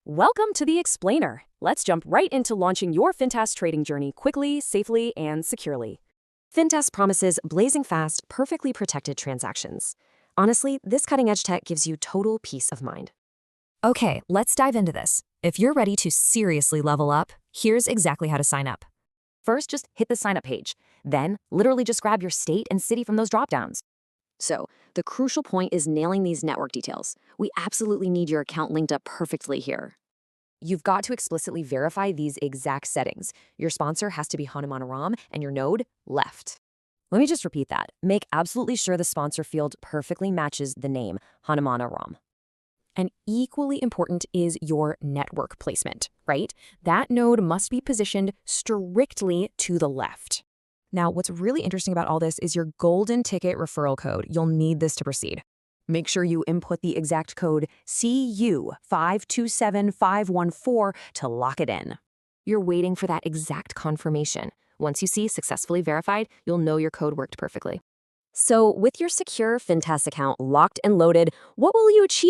Welcome to the Explainer. Let's jump right into launching your Fintas trading journey quickly, safely, and securely. Fintas promises blazing fast, perfectly protected transactions. Honestly, this cutting-edge tech gives you total peace of mind. Okay, let's dive into this. If you're ready to seriously level up, here's exactly how to sign up. First, just hit the sign up page. Then, literally just grab your state and city from those dropdowns. So, the crucial point is nailing these network details. We absolutely need your account linked up perfectly here. You've got to explicitly verify these exact settings. Your sponsor has to be Hanuman and your node left. Let me just repeat that. Make absolutely sure the sponsor field perfectly matches the name, Hanuman. And equally important is your network placement, right? That node must be positioned strictly to the left. Now, what's really interesting about all this is your golden ticket referral code. You'll need this to proceed. Make sure you input the exact code CU527514 to lock it in. You're waiting for that exact confirmation. Once you see successfully verified, you'll know your code worked perfectly. So with your secure Fintas account locked and loaded, what will you achieve?